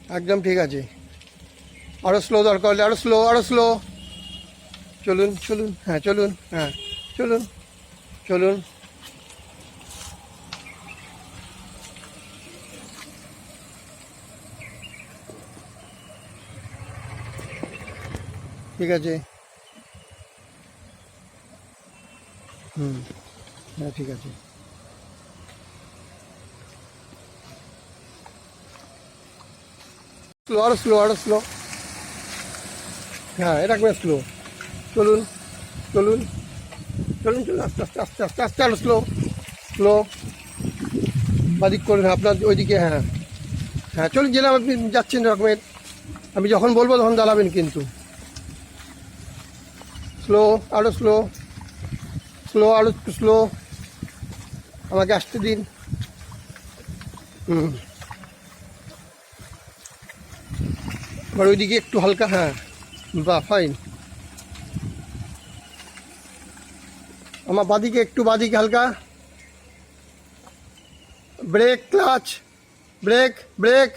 একদম ঠিক আছে। আরও স্লো দরকার হলে আরও স্লো, আরও স্লো। চলুন চলুন, হ্যাঁ চলুন, হ্যাঁ চলুন চলুন। ঠিক আছে। হুম, হ্যাঁ ঠিক আছে। স্লো, আরও স্লো, আরও স্লো। হ্যাঁ এটা একবার স্লো। চলুন চলুন চলুন চলুন, আস্তে আস্তে আস্তে আস্তে আস্তে, আরও স্লো স্লো। বাদিক করুন আপনার ওইদিকে, হ্যাঁ হ্যাঁ চলুন, যেলাম আপনি যাচ্ছেন রকমের। আমি যখন বলবো তখন দাঁড়াবেন কিন্তু। স্লো, আরও স্লো স্লো, আরও একটু স্লো। আমাকে আসতে দিন। হুম, এবার ওইদিকে একটু হালকা, হ্যাঁ বাহ ফাইন। আমার বাদিকে একটু, বাদিকে হালকা। Brake, clutch, brake break.